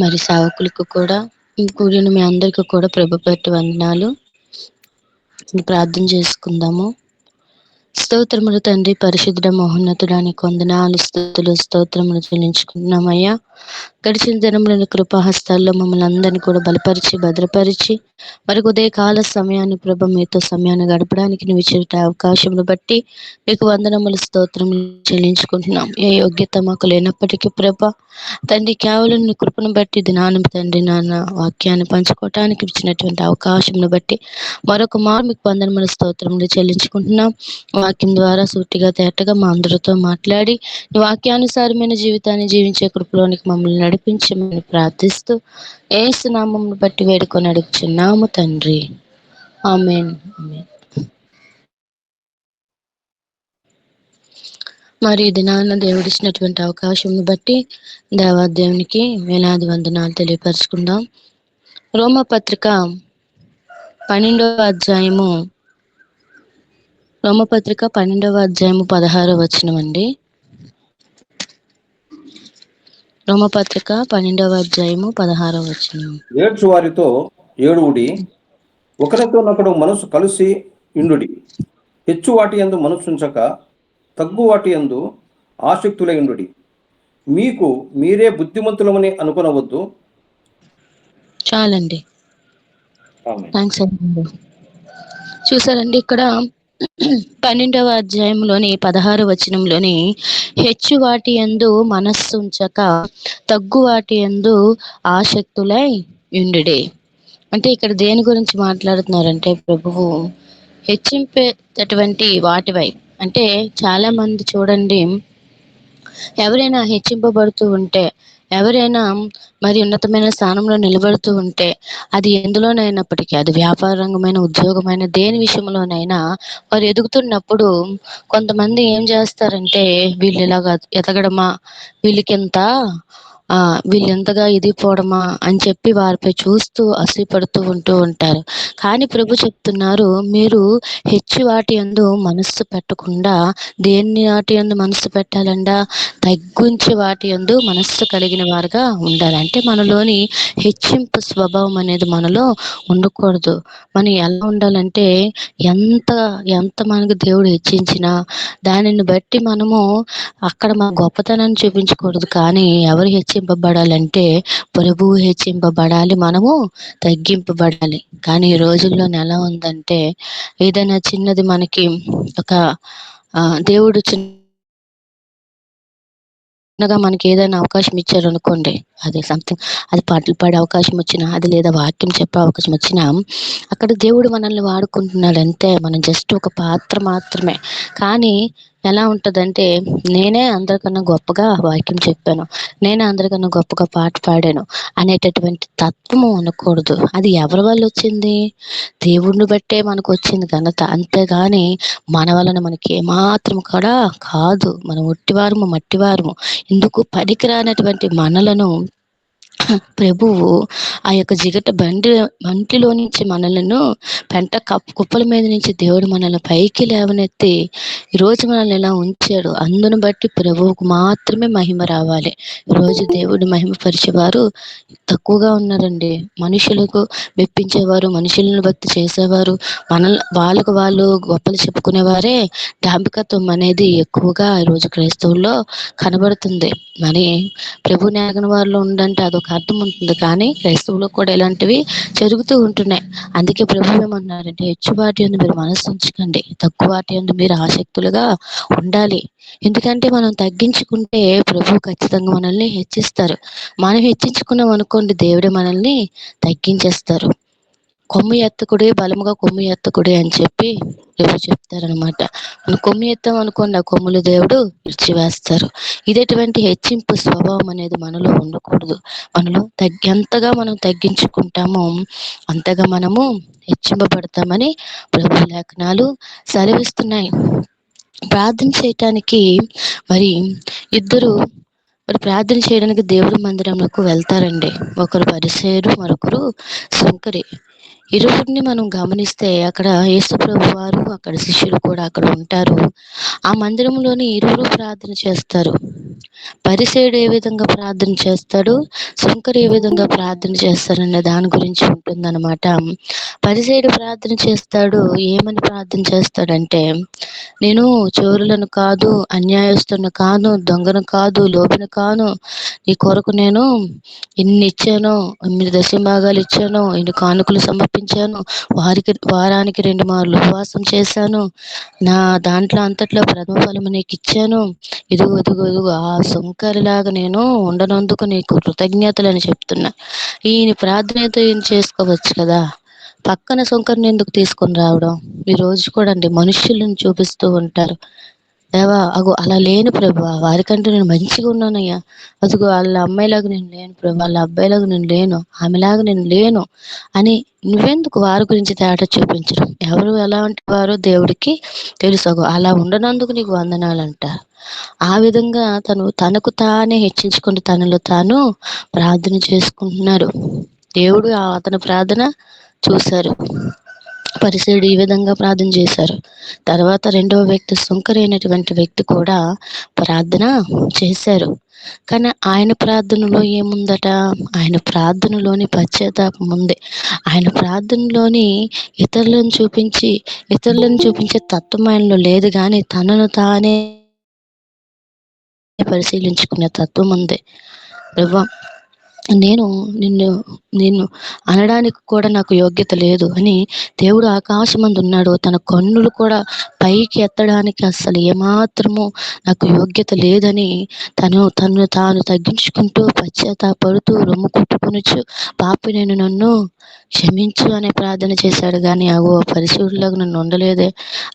మరి సేవకులకు కూడా కూడిన మీ అందరికీ కూడా ప్రభు పేరిట వందనాలు. ప్రార్థన చేసుకుందాము. స్తోత్రములు తండ్రి, పరిశుద్ధ మహోన్నతుడానికి వందనాలు, స్తుతులు, స్తోత్రములు చెల్లించుకుంటున్నామయ్యా. గడిచిన దినములను కృపాహస్తాల్లో మమ్మల్ని అందరినీ కూడా బలపరిచి భద్రపరిచి మరి ఉదయకాల సమయాన్ని ప్రభ మీతో సమయాన్ని గడపడానికి నువ్వు ఇచ్చిన అవకాశమును బట్టి మీకు వందనములు, స్తోత్రములు చెల్లించుకుంటున్నాం. ఏ యోగ్యత మాకు లేనప్పటికీ ప్రభ తండ్రి, కేవలం నీ కృపను బట్టి దినాన్ని తండ్రి నాన్న వాక్యాన్ని పంచుకోవటానికి ఇచ్చినటువంటి అవకాశంను బట్టి మరొక మారు మీకు వందనములు, స్తోత్రములు చెల్లించుకుంటున్నాం. వాక్యం ద్వారా సూటిగా తేటగా మా అందరితో మాట్లాడి వాక్యానుసారమైన జీవితాన్ని జీవించే కృపలోనికి మమ్మల్ని నడిపించమని ప్రార్థిస్తూ యేసు నామమును బట్టి వేడుకొని అడుగుచున్నాము తండ్రి, ఆమేన్. మరి ఈ దినాన దేవుడిచ్చినటువంటి అవకాశం బట్టి దేవాదేవునికి వేలాది వందనాలు తెలియపరచుకుందాం. రోమపత్రిక 12వ అధ్యాయము 16వ వచనం అండి. రోమపత్రిక 12వ అధ్యాయము 16వ వచనం. ఏడ్చువారితో ఏడువుడి, ఒకరితోనొకడు మనసు కలిసి ఇండుడి. హెచ్చు వాటి యందు మనసుంచక తగ్గు వాటి యందు ఆసక్తులై ఇండుడి. మీకు మీరే బుద్ధిమంతులమని అనుకునవద్దు. చాలండి. థాంక్స్ అండి. చూసారండి, ఇక్కడ 12వ అధ్యాయంలోని 16వ వచనంలోని హెచ్చు వాటి యందు మనస్సుంచక తగ్గు వాటి యందు ఆసక్తులై ఉండుడి. అంటే ఇక్కడ దేని గురించి మాట్లాడుతున్నారంటే ప్రభువు హెచ్చింపేటటువంటి వాటివై. అంటే చాలా మంది చూడండి, ఎవరైనా హెచ్చింపబడుతూ ఉంటే, ఎవరైనా మరి ఉన్నతమైన స్థానంలో నిలబడుతూ ఉంటే, అది ఎందులోనైనప్పటికీ, అది వ్యాపార రంగమైన, ఉద్యోగమైన, దేని విషయంలోనైనా వారు ఎదుగుతున్నప్పుడు కొంతమంది ఏం చేస్తారంటే, వీళ్ళు ఇలాగా ఎదగడమా, వీళ్ళకింత వీళ్ళెంతగా ఎదిగిపోవడమా అని చెప్పి వారిపై చూస్తూ అసూయపడుతూ ఉంటూ ఉంటారు. కానీ ప్రభు చెప్తున్నారు, మీరు హెచ్చు వాటి యందు మనస్సు పెట్టకుండా దేన్ని వాటి యందు మనస్సు పెట్టాలండా, తగ్గించి వాటి యందు మనస్సు కలిగిన వారుగా ఉండాలి. అంటే మనలోని హెచ్చింపు స్వభావం అనేది మనలో ఉండకూడదు. మనం ఎలా ఉండాలంటే, ఎంత మనకు దేవుడు హెచ్చించినా దానిని బట్టి మనము అక్కడ మన గొప్పతనాన్ని చూపించకూడదు. కానీ ఎవరు హెచ్చింపబడాలంటే ప్రభువు హెచ్చింపబడాలి, మనము తగ్గింపబడాలి. కానీ ఈ రోజుల్లో ఎలా ఉందంటే, ఏదైనా చిన్నది మనకి ఒక దేవుడు చిన్నగా మనకి ఏదైనా అవకాశం ఇచ్చారు అనుకోండి, అది సంథింగ్, అది పాటలు పాడే అవకాశం వచ్చినా, అది లేదా వాక్యం చెప్పే అవకాశం వచ్చినా, అక్కడ దేవుడు మనల్ని వాడుకుంటున్నాడు అంతే. మనం జస్ట్ ఒక పాత్ర మాత్రమే. కానీ ఎలా ఉంటుందంటే, నేనే అందరికన్నా గొప్పగా వాక్యం చెప్పాను, నేనే అందరికన్నా గొప్పగా పాట పాడాను అనేటటువంటి తత్వము అనకూడదు. అది ఎవరి వల్ల వచ్చింది? దేవుడిని బట్టే మనకు వచ్చింది ఘనత. అంతేగాని మన వలన మనకి ఏమాత్రం కూడా కాదు. మనం ఒట్టివారము, మట్టివారము. ఇందుకు పనికిరానటువంటి మనలను ప్రభువు ఆ యొక్క జిగట బంటిలో నుంచి మనలను పెంట కుప్పల మీద నుంచి దేవుడు మనల్ని పైకి లేవనెత్తి ఈరోజు మనల్ని ఎలా ఉంచాడు. అందును బట్టి ప్రభువుకు మాత్రమే మహిమ రావాలి. ఈరోజు దేవుడు మహిమపరిచేవారు తక్కువగా ఉన్నారండి. మనుషులకు మెప్పించేవారు, మనుషులను భక్తి చేసేవారు, వాళ్ళకు వాళ్ళు గొప్పలు చెప్పుకునేవారే డాంబికత్వం అనేది ఎక్కువగా ఈరోజు క్రైస్తవుల్లో కనబడుతుంది. మరి ప్రభు నేగన వారిలో ఉండంటే అదొక అర్థం ఉంటుంది. కానీ క్రైస్తవులో కూడా ఇలాంటివి జరుగుతూ ఉంటున్నాయి. అందుకే ప్రభు ఏమన్నారంటే, హెచ్చువాటి యందు మీరు మనస్సు ఉంచకండి, తక్కువాటి యందు మీరు ఆసక్తులుగా ఉండాలి. ఎందుకంటే మనం తగ్గించుకుంటే ప్రభు ఖచ్చితంగా మనల్ని హెచ్చిస్తారు. మనం హెచ్చించుకున్నాం అనుకోండి, దేవుడే మనల్ని తగ్గించేస్తారు. కొమ్ము ఎత్తకుడే, బలముగా కొమ్ము ఎత్తకుడే అని చెప్పి ఎవరు చెప్తారనమాట. మనం కొమ్ము ఎత్తాం అనుకోండి, ఆ కొమ్ములు దేవుడు విడిచివేస్తారు. ఇదేటువంటి హెచ్చింపు స్వభావం అనేది మనలో ఉండకూడదు. మనలో ఎంతగా మనం తగ్గించుకుంటామో అంతగా మనము హెచ్చింపబడతామని ప్రభు లేఖనాలు సెలవిస్తున్నాయి. ప్రార్థన చేయటానికి మరి ఇద్దరు ప్రార్థన చేయడానికి దేవుడి మందిరంలోకి వెళ్తారండి. ఒకరు పరిసేయరు, మరొకరు శంకరి. ఇరువురిని మనం గమనిస్తే అక్కడ యేసు ప్రభు వారు, అక్కడ శిష్యులు కూడా అక్కడ ఉంటారు. ఆ మందిరంలోని ఇరువురు ప్రార్థన చేస్తారు. పరిసేయుడు ఏ విధంగా ప్రార్థన చేస్తాడు, సుంకరు ఏ విధంగా ప్రార్థన చేస్తారనే దాని గురించి ఉంటుందన్నమాట. పరిసేయుడు ప్రార్థన చేస్తాడు, ఏమని ప్రార్థన చేస్తాడంటే, నేను చోరులను కాదు, అన్యాయస్తులను కాను, దొంగను కాదు, లోబిని కాను, నీ కొరకు నేను ఇన్ని ఇచ్చాను, ఇన్ని దశభాగాలు ఇచ్చాను, ఇన్ని కానుకలు సమర్పించాను, వారానికి 2 మార్లు ఉపవాసం చేశాను, నా దాంట్లో అంతట్లో ప్రథమ ఫలము నీకు ఇచ్చాను, ఇదిగో ఇదిగో ఇదిగో ఆ సుంకరిలాగా నేను ఉండనందుకు నీకు కృతజ్ఞతలని చెప్తున్నా. ఈయన ప్రార్థనతో ఈయన చేసుకోవచ్చు కదా, పక్కన సుంకరిని ఎందుకు తీసుకొని రావడం? ఈ రోజు కూడా అండి మనుష్యులను చూపిస్తూ ఉంటారు. దేవా అగో అలా లేను ప్రభు, వారికంటే నేను మంచిగా ఉన్నానయ్యా, అదిగో వాళ్ళ అమ్మాయిలాగా నేను లేను ప్రభు, వాళ్ళ అబ్బాయిలాగా నేను లేను, ఆమెలాగా నేను లేను అని నువ్వెందుకు వారి గురించి తేడా చూపించడం? ఎవరు ఎలాంటి వారో దేవుడికి తెలుసు. అగో అలా ఉండనందుకు నీకు వందనాలంట. ఆ విధంగా తనకు తానే హెచ్చించుకుని తనలో తాను ప్రార్థన చేసుకుంటున్నారు. దేవుడు అతని ప్రార్థన చూశారు. పరిసేయుడు ఈ విధంగా ప్రార్థన చేశారు. తర్వాత రెండవ వ్యక్తి సుంకరైనటువంటి వ్యక్తి కూడా ప్రార్థన చేశారు. కానీ ఆయన ప్రార్థనలో ఏముందట? ఆయన ప్రార్థనలోని పశ్చాత్తాపం ఉంది. ఆయన ప్రార్థనలోని ఇతరులను చూపించే తత్వం ఆయనలో లేదు, కానీ తనను తానే పరిశీలించుకునే తత్వం ఉంది. ప్రభు, నేను నిన్ను అనడానికి కూడా నాకు యోగ్యత లేదు అని దేవుడు ఆకాశమందు ఉన్నాడు. తన కన్నులు కూడా పైకి ఎత్తడానికి అసలు ఏమాత్రము నాకు యోగ్యత లేదని తను తాను తగ్గించుకుంటూ పశ్చాత్తాపడుతూ రొమ్ము కుట్టుకొనొచ్చు, పాపినైన నన్ను క్షమించు అనే ప్రార్థన చేశాడు. కానీ అగో పరిశుద్ధులకు నన్ను ఉండలేదే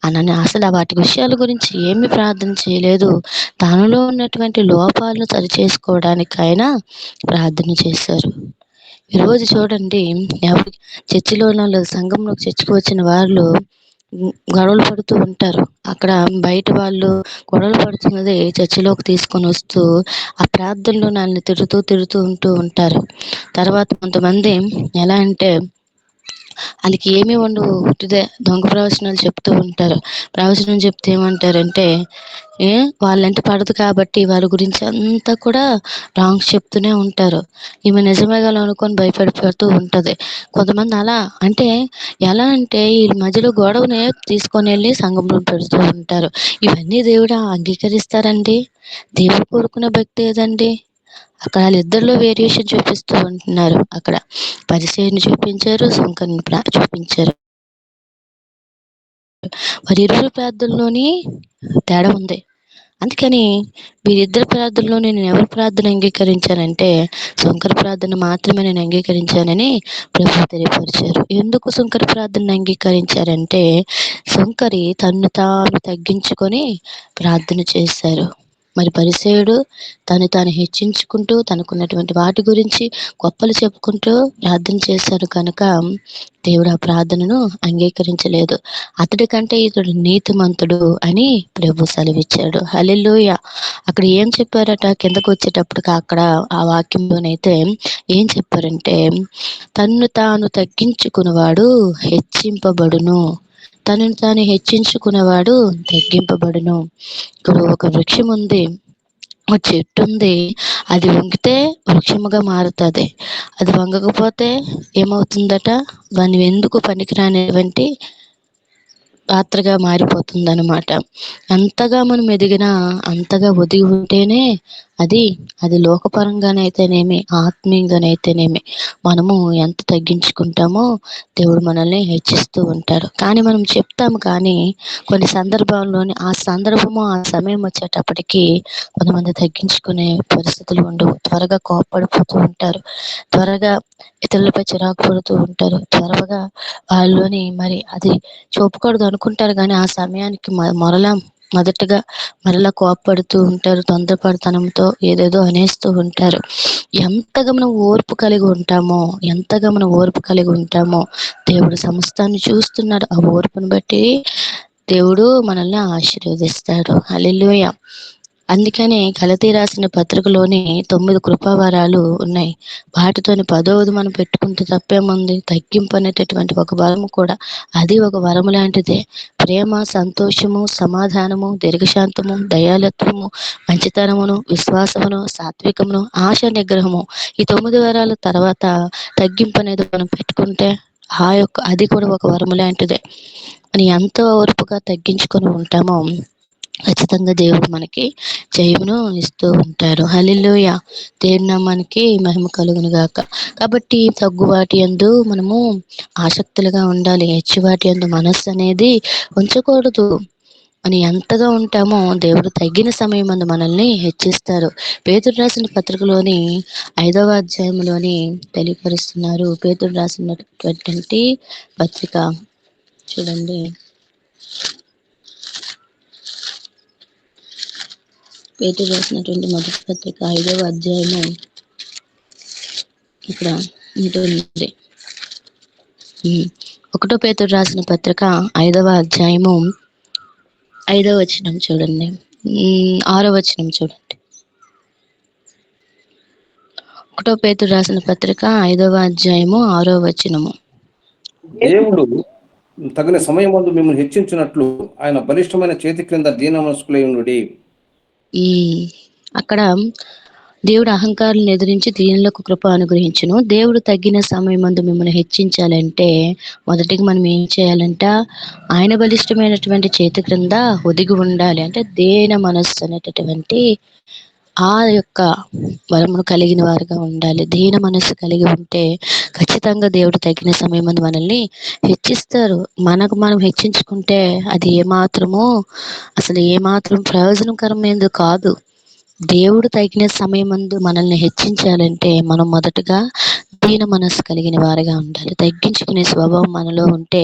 అని అసలు వాటి విషయాల గురించి ఏమి ప్రార్థన చేయలేదు. తనలో ఉన్నటువంటి లోపాలను సరిచేసుకోవడానికైనా ప్రార్థన చేశారు. ఈరోజు చూడండి, ఎవరి చర్చిలో సంఘంలోకి చర్చికి వచ్చిన వాళ్ళు గొడవలు పడుతూ ఉంటారు. అక్కడ బయట వాళ్ళు గొడవలు పడుతున్నది చర్చిలోకి తీసుకొని వస్తూ ఆ ప్రార్థనలో నన్ను తిడుతూ ఉంటూ ఉంటారు. తర్వాత కొంతమంది ఎలా అంటే వాళ్ళకి ఏమీ ఉండవు, ఉట్టిదే దొంగ ప్రవచనాలు చెప్తూ ఉంటారు. ప్రవచనం చెప్తే ఏమంటారంటే, వాళ్ళంటే పడదు కాబట్టి వారి గురించి అంతా కూడా రాంగ్స్ చెప్తూనే ఉంటారు. ఈమె నిజమే గల అనుకొని భయపడిపోతూ ఉంటది. కొంతమంది అలా అంటే ఎలా అంటే ఈ మధ్యలో గొడవని తీసుకొని వెళ్ళి సంఘంలో పెడుతూ ఉంటారు. ఇవన్నీ దేవుడు అంగీకరిస్తారండి? దేవుడు కోరుకునే భక్తి ఏదండి? అక్కడ వాళ్ళిద్దరిలో వేరియేషన్ చూపిస్తూ ఉంటున్నారు. అక్కడ పరిచయని చూపించారు, సుంకర్ని చూపించారు. వారి ఇరువురు ప్రార్థనలోని తేడా ఉంది. అందుకని వీరిద్దరి ప్రార్థనలో నేను ఎవరి ప్రార్థన అంగీకరించానంటే సుంకర ప్రార్థన మాత్రమే నేను అంగీకరించానని ప్రభు తెలియపరిచారు. ఎందుకు సుంకర ప్రార్థన అంగీకరించారంటే సుంకరి తన్ను తాను తగ్గించుకొని ప్రార్థన చేశారు. మరి పరిసేయుడు తాను హెచ్చించుకుంటూ తనకున్నటువంటి వాటి గురించి గొప్పలు చెప్పుకుంటూ ప్రార్థన చేశారు కనుక దేవుడు ఆ ప్రార్థనను అంగీకరించలేదు. అతడి కంటే ఇతడు నీతిమంతుడు అని ప్రభు సెలవిచ్చాడు. హల్లెలూయా. అక్కడ ఏం చెప్పారట? కిందకు వచ్చేటప్పటికి అక్కడ ఆ వాక్యంలోనైతే ఏం చెప్పారంటే, తన్ను తాను తగ్గించుకున్నవాడు హెచ్చింపబడును, తనను తాను హెచ్చించుకున్నవాడు తగ్గింపబడును. ఇక్కడ ఒక వృక్షం ఉంది, ఒక చెట్టు ఉంది, అది వంగితే వృక్షముగా మారుతుంది, అది వంగకపోతే ఏమవుతుందట? దాన్ని ఎందుకు పనికిరానివంటి పాత్రగా మారిపోతుంది అనమాట. అంతగా మనం ఎదిగినా అంతగా ఒదిగి ఉంటేనే అది లోకపరంగానైతేనేమి ఆత్మీయంగానైతేనేమి మనము ఎంత తగ్గించుకుంటామో దేవుడు మనల్ని హెచ్చిస్తూ ఉంటాడు. కానీ మనం చెప్తాము, కానీ కొన్ని సందర్భాల్లోని ఆ సందర్భము ఆ సమయం వచ్చేటప్పటికి కొంతమంది తగ్గించుకునే పరిస్థితులు ఉండవు. త్వరగా కోప్పడిపోతూ ఉంటారు, త్వరగా ఇతరులపై చిరాకు పడుతూ ఉంటారు, త్వరగా వాళ్ళలోని మరి అది చూపకూడదు అనుకుంటారు, కానీ ఆ సమయానికి మరలా కోప్పడుతూ ఉంటారు, తొందరపడతనంతో ఏదేదో అనేస్తూ ఉంటారు. ఎంతగా మనం ఓర్పు కలిగి ఉంటామో దేవుడు సమస్తాన్ని చూస్తున్నాడు. ఆ ఓర్పును బట్టి దేవుడు మనల్ని ఆశీర్వదిస్తాడు. హల్లెలూయా. అందుకనే గలతీ రాసిన పత్రికలోని 9 కృపావరాలు ఉన్నాయి. వాటితోని 10వది మనం పెట్టుకుంటే తప్పేముంది? తగ్గింపు అనేటటువంటి ఒక వరము కూడా. అది ఒక వరము లాంటిదే. ప్రేమ, సంతోషము, సమాధానము, దీర్ఘశాంతము, దయాళత్వము, మంచితనమును, విశ్వాసమును, సాత్వికమును, ఆశ నిగ్రహము. ఈ 9 వరాల తర్వాత తగ్గింపు అనేది మనం పెట్టుకుంటే అది కూడా ఒక వరము లాంటిదే. మనం ఎంత ఓర్పుగా తగ్గించుకొని ఉంటామో ఖచ్చితంగా దేవుడు మనకి జయమును ఇస్తూ ఉంటారు. హల్లెలూయా! దేవుని నామానికి మహిమ కలుగును గాక. కాబట్టి తగ్గువాటి యందు మనము ఆసక్తులుగా ఉండాలి. హెచ్చువాటి యందు మనస్సు అనేది ఉంచకూడదు. మనం ఎంతగా ఉంటామో దేవుడు తగ్గిన సమయమందు మనల్ని హెచ్చిస్తారు. పేతురు రాసిన పత్రికలోని 5వ అధ్యాయంలోని తెలియపరుస్తున్నారు. పేతురు రాసినటువంటి పత్రిక చూడండి. పేతురు రాసినటువంటి మొదటి పత్రిక 5వ అధ్యాయము ఇక్కడ ఉంటుంది. 1 పేతురు రాసిన పత్రిక 5వ అధ్యాయము 5వ వచనం చూడండి. 6వ వచనం చూడండి. 1 పేతురు రాసిన పత్రిక 5వ అధ్యాయము 6వ వచనము. దేవుడు తగిన సమయమందు మిమ్మల్ని హెచ్చించినట్లు ఆయన బలిష్టమైన చేతి క్రింద దీన మనస్కులై ఉండుడి. అక్కడ దేవుడు అహంకారులను ఎదిరించి దీనులకు కృప అనుగ్రహించును. దేవుడు తగ్గిన సమయమందు మిమ్మల్ని హెచ్చించాలంటే మొదటిగా మనం ఏం చేయాలంట? ఆయన బలిష్టమైనటువంటి చేతి క్రింద ఒదిగి ఉండాలి. అంటే దీన మనస్సు అనేటటువంటి ఆ యొక్క వరమును కలిగిన వారుగా ఉండాలి. దీన మనస్సు కలిగి ఉంటే ఖచ్చితంగా దేవుడు తగిన సమయమందు మనల్ని హెచ్చిస్తారు. మనకు మనం హెచ్చించుకుంటే అది అసలు ఏమాత్రం ప్రయోజనకరమైనది కాదు. దేవుడు తగిన సమయమందు మనల్ని హెచ్చించాలంటే మనం మొదటగా దీన మనస్సు కలిగిన వారిగా ఉండాలి. తగ్గించుకునే స్వభావం మనలో ఉంటే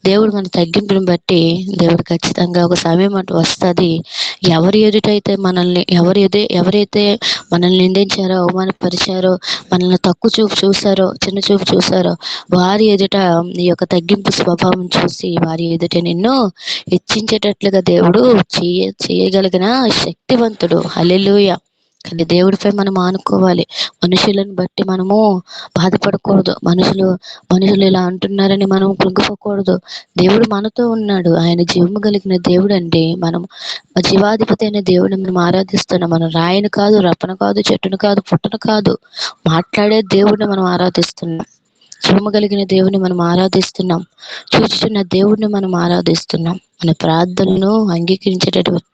దేవుడు మన తగ్గింపుని బట్టి దేవుడు ఖచ్చితంగా ఒక సమయం అంటూ వస్తుంది. ఎవరైతే మనల్ని నిందించారో, అవమానపరిచారో, మనల్ని తక్కువ చూపు చూసారో, చిన్న చూపు చూసారో వారి ఎదుట నీ యొక్క తగ్గింపు స్వభావం చూసి వారి ఎదుట నిన్ను హెచ్చించేటట్లుగా దేవుడు చేయగలిగిన శక్తివంతుడు. హల్లెలూయా! కానీ దేవుడిపై మనం ఆనుకోవాలి. మనుషులను బట్టి మనము బాధపడకూడదు. మనుషులు ఇలా అంటున్నారని మనం కృంగిపోకూడదు. దేవుడు మనతో ఉన్నాడు. ఆయన జీవము కలిగిన దేవుడు అండి. మనం జీవాధిపతి అయిన దేవుడిని మనం ఆరాధిస్తున్నాం. మనం రాయిని కాదు, రప్పన కాదు, చెట్టును కాదు, పుట్టను కాదు, మాట్లాడే దేవుడిని మనం ఆరాధిస్తున్నాం. జీవము కలిగిన దేవుని మనం ఆరాధిస్తున్నాం. చూచుచున్న దేవుడిని మనం ఆరాధిస్తున్నాం. మన ప్రార్థనలను అంగీకరించేటటువంటి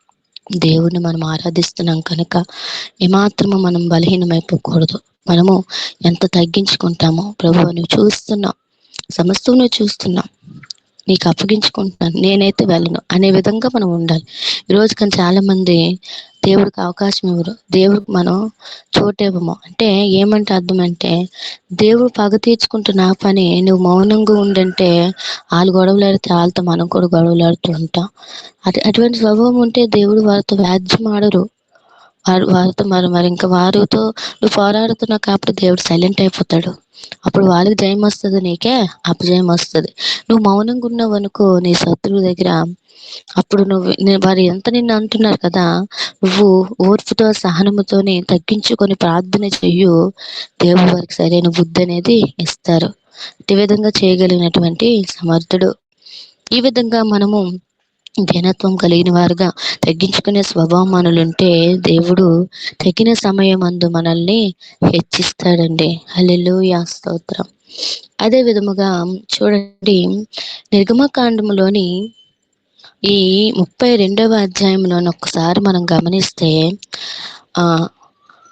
దేవుడిని మనం ఆరాధిస్తున్నాం కనుక ఏమాత్రము మనం బలహీనమైపోకూడదు. మనము ఎంత తగ్గించుకుంటామో ప్రభువా నువ్వు చూస్తున్నావు, సమస్తం నువ్వు చూస్తున్నావు, నీకు అప్పగించుకుంటున్నాను, నేనైతే వెళ్ళను అనే విధంగా మనం ఉండాలి. ఈరోజు కానీ చాలా మంది దేవుడికి అవకాశం ఇవ్వరు. దేవుడికి మనం చోటివ్వము. అంటే ఏమంటే అర్థం అంటే దేవుడు పగ తీర్చుకుంటున్న పని నువ్వు మౌనంగా ఉండంటే వాళ్ళు గొడవలాడితే వాళ్ళతో మనం కూడా గొడవలాడుతూ ఉంటాం. అటువంటి స్వభావం ఉంటే దేవుడు వారితో వ్యాజ్యం ఆడరు. వారితో మరి ఇంకా వారితో నువ్వు పోరాడుతున్నావు కాబట్టి దేవుడు సైలెంట్ అయిపోతాడు. అప్పుడు వాళ్ళకి జయం వస్తుంది, నీకే అపజయం వస్తుంది. నువ్వు మౌనంగా ఉన్నావు అనుకో నీ శత్రువు దగ్గర, అప్పుడు వారు ఎంత నిన్ను అంటున్నారు కదా, నువ్వు ఓర్పుతో సహనముతోని తగ్గించుకొని ప్రార్థన చెయ్యు. దేవుడు వారికి సరైన బుద్ధి అనేది ఇస్తారు. ఈ విధంగా చేయగలిగినటువంటి సమర్థుడు. ఈ విధంగా మనము ఘనత్వం కలిగిన వారుగా తగ్గించుకునే స్వభావమానులుంటే దేవుడు తగిన సమయమందు మనల్ని హెచ్చిస్తాడండి. హల్లెలూయా, స్తోత్రం. అదే విధముగా చూడండి, నిర్గమకాండములోని ఈ 32వ అధ్యాయంలోని ఒక్కసారి మనం గమనిస్తే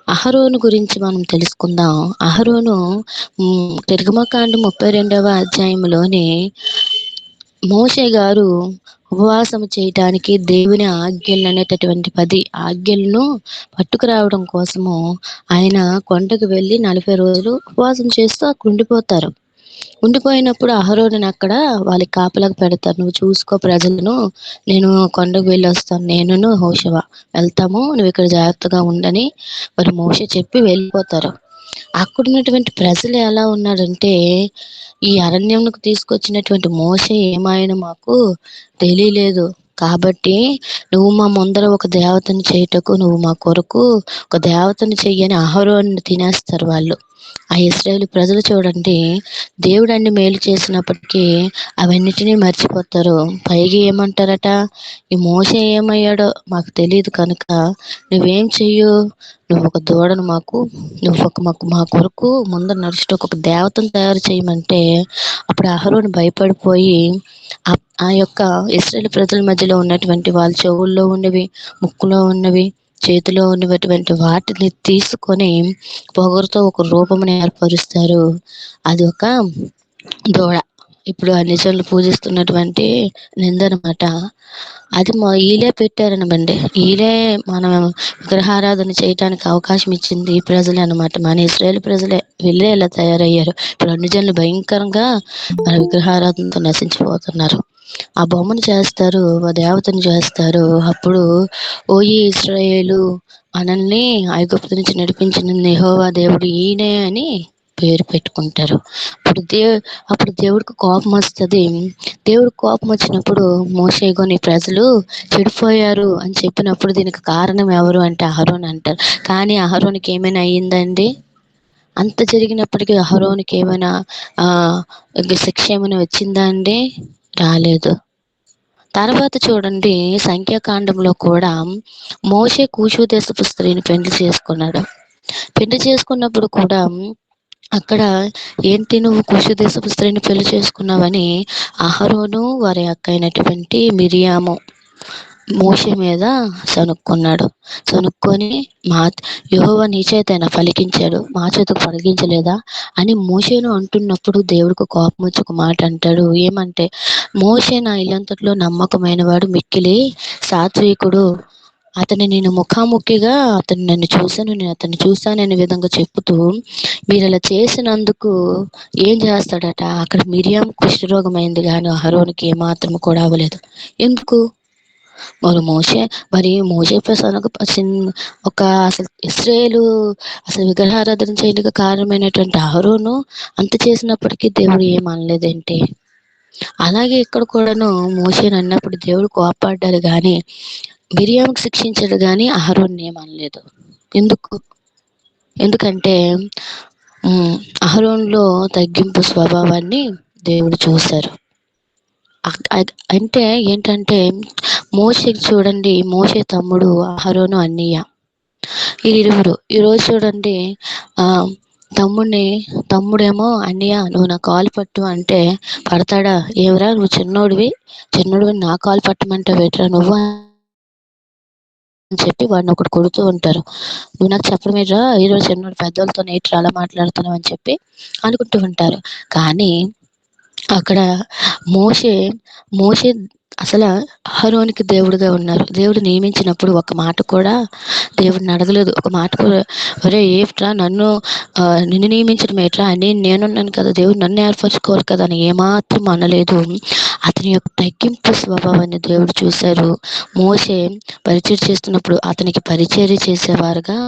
అహరోను గురించి మనం తెలుసుకుందాం. అహరోను నిర్గమకాండం 32వ అధ్యాయంలోని మోషే గారు ఉపవాసం చేయటానికి దేవుని ఆజ్ఞలు అనేటటువంటి 10 ఆజ్ఞలను పట్టుకురావడం కోసము ఆయన కొండకు వెళ్ళి 40 రోజులు ఉపవాసం చేస్తూ అక్కడ ఉండిపోతారు. ఉండిపోయినప్పుడు అహరోనుని అక్కడ వాళ్ళకి కాపలాగా పెడతారు. నువ్వు చూసుకో ప్రజలను, నేను కొండకు వెళ్ళి వస్తాను, నేనును హోషవ వెళ్తాము, నువ్వు ఇక్కడ జాగ్రత్తగా ఉండని మరి మోషే చెప్పి వెళ్ళిపోతారు. అక్కడ ఉన్నటువంటి ప్రజలు ఎలా ఉన్నారంటే, ఈ అరణ్యంకు తీసుకొచ్చినటువంటి మోషే ఏమాయన మాకు తెలియలేదు, కాబట్టి నువ్వు మా ముందర ఒక దేవతను చేయుటకు నువ్వు మా కొరకు ఒక దేవతను చెయ్యని అహరోను తినేస్తారు వాళ్ళు. ఆ ఇశ్రాయేలు ప్రజలు చూడండి, దేవుడు అన్ని మేలు చేసినప్పటికీ అవన్నిటినీ మర్చిపోతారు. పైగా ఏమంటారట, ఈ మోషే ఏమయ్యాడో మాకు తెలియదు కనుక నువ్వేం చెయ్యు, నువ్వు ఒక దూడను మాకు మా కొరకు ముందర నడుచుటకు ఒక దేవతను తయారు చేయమంటే, అప్పుడు అహరోను భయపడిపోయి ఆ యొక్క ఇశ్రాయేలు ప్రజల మధ్యలో ఉన్నటువంటి వాళ్ళ చెవుల్లో ఉన్నవి, ముక్కులో ఉన్నవి, చేతిలో ఉన్నటువంటి వాటిని తీసుకొని పొగరుతో ఒక రూపమును ఏర్పరుస్తారు. అది ఒక దూడ. ఇప్పుడు అన్ని చోట్ల పూజిస్తున్నటువంటి నిందనమాట. అది ఈలే పెట్టారనమండి. ఈలే మన విగ్రహారాధన చేయటానికి అవకాశం ఇచ్చింది ఈ ప్రజలే అనమాట. మన ఇశ్రాయేలు ప్రజలే. వీళ్ళే ఇలా తయారయ్యారు. ఇప్పుడు అన్ని జనులు భయంకరంగా మన విగ్రహారాధనతో నశించిపోతున్నారు. ఆ బొమ్మను చేస్తారు, ఆ దేవతను చేస్తారు. అప్పుడు ఓయి ఇశ్రాయేలు, మనల్ని ఐగుప్తు నుంచి నడిపించిన యెహోవా దేవుడు ఈయనే అని పేరు పెట్టుకుంటారు. అప్పుడు దేవుడికి కోపం వస్తుంది. దేవుడికి కోపం వచ్చినప్పుడు మోషే నీ ప్రజలు చెడిపోయారు అని చెప్పినప్పుడు దీనికి కారణం ఎవరు అంటే అహరోన్ అంటారు. కానీ అహరోన్కి ఏమైనా అయ్యిందండి? అంత జరిగినప్పటికీ అహరోన్కి ఏమైనా శిక్ష ఏమైనా వచ్చిందా అండి? రాలేదు. తర్వాత చూడండి, సంఖ్యాకాండంలో కూడా మోషే కూషు దేశపు స్త్రీని పెళ్లి చేసుకున్నాడు. పెళ్లి చేసుకున్నప్పుడు కూడా అక్కడ ఏంటి, నువ్వు కూషు దేశపు స్త్రీని పెళ్లి చేసుకున్నావని అహరోను వారి అక్క అయినటువంటి మిరియాము మోషే మీద సనుక్కున్నాడు. సనుక్కొని యెహోవా నీ చేతైనా పలికించాడు, మా చేతకు పలికించలేదా అని మోషేను అంటున్నప్పుడు దేవుడికి కోపం వచ్చి ఒక మాట అంటాడు. ఏమంటే, మోషే నా ఇల్లంతట్లో నమ్మకమైన వాడు, మిక్కిలి సాత్వికుడు, అతని నేను ముఖాముఖిగా నన్ను చూశాను, నేను అతన్ని చూశాననే విధంగా చెప్పుతూ మీరు ఇలా చేసినందుకు ఏం చేస్తాడట, అక్కడ మిరియాం కుష్ఠరోగం అయింది కానీ అహరోనికి ఏమాత్రం కూడా అవ్వలేదు. ఎందుకు? మోషే ప్రసన్నకు ఒక అసలు ఇశ్రాయేలు అసలు విగ్రహారాధన చేయడానికి కారణమైనటువంటి అహరోను అంత చేసినప్పటికీ దేవుడు ఏం అనలేదేంటి? అలాగే ఇక్కడ కూడాను మోషేని అన్నప్పుడు దేవుడు కోపడ్డాడు కానీ మిరియాముకు శిక్షించాడు కానీ అహరోన్ ఏమనలేదు. ఎందుకంటే అహరోన్లో తగ్గింపు స్వభావాన్ని దేవుడు చూశారు. అంటే ఏంటంటే, మోషేకి చూడండి, మోషే తమ్ముడు అహరోను అన్నయ్య, వీరిరువురు. ఈరోజు చూడండి, తమ్ముడేమో అన్నయ్య నువ్వు నా కాలు పట్టు అంటే పడతాడా? ఏవరా నువ్వు చిన్నోడివి నా కాలు పట్టమంటే వేట్రా నువ్వు అని చెప్పి వాడిని ఒకటి కొడుతూ ఉంటారు. నువ్వు నాకు చెప్పడమేట్రా, ఈరోజు చిన్నోడు పెద్దోళ్ళతో నేట్రా అలా మాట్లాడుతున్నావు అని చెప్పి అనుకుంటూ ఉంటారు. కానీ అక్కడ మోషే అసలు అహరోనికి దేవుడుగా ఉన్నారు. దేవుడు నియమించినప్పుడు ఒక మాట కూడా దేవుడిని అడగలేదు. ఒక మాట కూడా, ఒరే ఏట్రా నిన్ను నియమించడం ఏట్రా అని నేనున్నాను కదా, దేవుడు నన్ను ఏర్పరచుకోవాలి కదా అని ఏమాత్రం అనలేదు. అతని యొక్క తగ్గింపు స్వభావాన్ని దేవుడు చూశారు. మోషే పరిచర్య చేస్తున్నప్పుడు అతనికి పరిచర్య చేసేవారుగా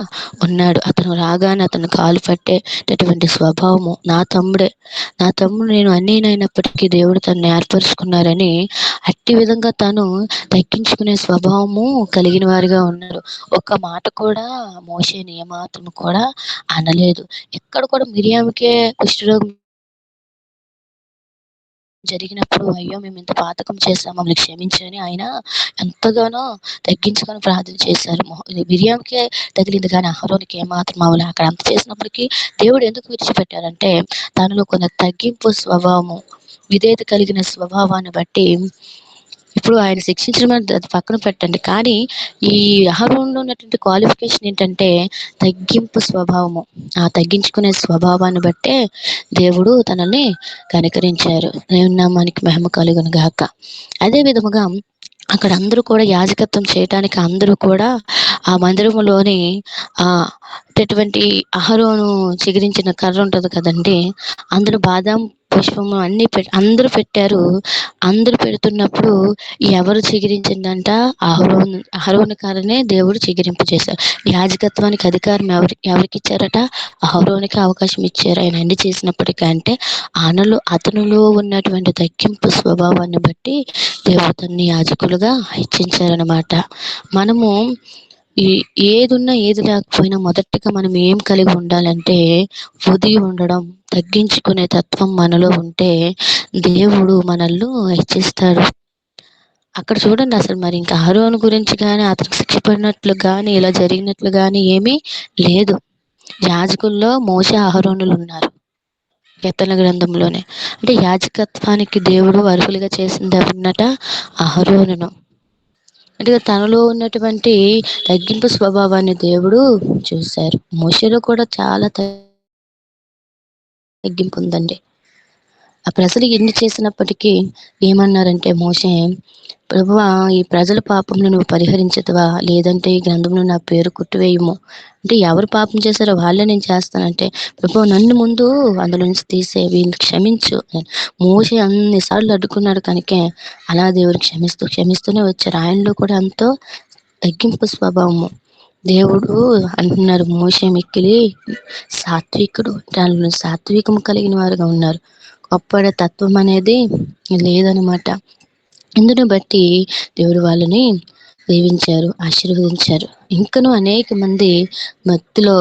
ఉన్నాడు. అతను రాగానే అతను కాలు పట్టేటటువంటి స్వభావము. నా తమ్ముడు నేను అన్నీనైనప్పటికీ దేవుడు తనను ఏర్పరచుకున్నారని అట్టి విధంగా తను తగ్గించుకునే స్వభావము కలిగిన వారిగా ఉన్నారు. ఒక్క మాట కూడా మోషేని ఏమాత్రం కూడా అనలేదు. ఎక్కడ కూడా మిరియాముకే కుష్ఠరోగం జరిగినప్పుడు అయ్యో మేము ఇంత పాతకం చేశాం, మమ్మల్ని క్షమించని ఆయన ఎంతగానో తగ్గించుకొని ప్రార్థన చేశారు. మిరియాముకే తగిలింది కానీ అహరోనికి ఏమాత్రం అవ్వలే. అక్కడ అంత చేసినప్పటికీ దేవుడు ఎందుకు విడిచిపెట్టారంటే తనలో కొంత తగ్గింపు స్వభావము, విధేయత కలిగిన స్వభావాన్ని బట్టి. ఇప్పుడు ఆయన శిక్షించడం అది పక్కన పెట్టండి, కానీ ఈ అహరోనులో ఉన్నటువంటి క్వాలిఫికేషన్ ఏంటంటే తగ్గింపు స్వభావము. ఆ తగ్గించుకునే స్వభావాన్ని బట్టే దేవుడు తనని కనికరించారు. దేవుని నామానికి మహిమ కలుగును గాక. అదే విధముగా అక్కడ అందరూ కూడా యాజకత్వం చేయటానికి అందరూ కూడా ఆ మందిరములోని అటువంటి అహరోను చిగురించిన కర్ర ఉంటుంది కదండి, అందులో బాదాం పుష్పము అన్నీ అందరూ పెట్టారు. అందరూ పెడుతున్నప్పుడు ఎవరు చిగిరించిందంట? అహరోను కాలనే దేవుడు చిగిరింపజేశారు. యాజకత్వానికి అధికారం ఎవరికిచ్చారట? అహరోనుకి అవకాశం ఇచ్చారు. ఆయన ఎన్ని చేసినప్పటికీ అంటే అతనిలో ఉన్నటువంటి తగ్గింపు స్వభావాన్ని బట్టి దేవుడు తనని యాజకులుగా హెచ్చించారనమాట. మనము ఏదున్నా ఏది లేకపోయినా మొదటిగా మనం ఏం కలిగి ఉండాలంటే ఒదిగి ఉండడం, తగ్గించుకునే తత్వం మనలో ఉంటే దేవుడు మనల్ని హెచ్చిస్తాడు. అక్కడ చూడండి అసలు మరి ఇంకా అహరోను గురించి కానీ అతనికి శిక్ష పడినట్లు కానీ ఇలా జరిగినట్లు కానీ ఏమీ లేదు. యాజకుల్లో మోషే అహరోనులు ఉన్నారు కీర్తన గ్రంథంలోనే. అంటే యాజకత్వానికి దేవుడు అర్హులుగా చేసింది ఎవరినట? అహరోనును. అంటే తనలో ఉన్నటువంటి తగ్గింపు స్వభావాన్ని దేవుడు చూశారు. మోషేలో కూడా చాలా తగ్గింపు ఉందండి. ఆ ప్రజలు ఎన్ని చేసినప్పటికీ ఏమన్నారంటే మోషే, ప్రభువా ఈ ప్రజల పాపంను నువ్వు పరిహరించదువా, లేదంటే ఈ గ్రంథంలో నా పేరు కొట్టివేయము. అంటే ఎవరు పాపం చేశారో వాళ్ళే నేను చేస్తానంటే, ప్రభువా నన్ను ముందు అందులో నుంచి తీసే, వీళ్ళని క్షమించు. మోషే అన్నిసార్లు అడ్డుకున్నాడు కనుకే అలా దేవుడు క్షమిస్తూనే వచ్చారు. ఆయనలో కూడా ఎంతో తగ్గింపు స్వభావము. దేవుడు అంటున్నారు మోషే మిక్కిలి సాత్వికుడు, దానిలో సాత్వికము కలిగిన వారుగా ఉన్నారు. గొప్ప తత్వం అనేది లేదనమాట. ఇందుని బట్టి దేవుడు వాళ్ళని దీవించారు, ఆశీర్వదించారు. ఇంకను అనేక మంది భక్తిలో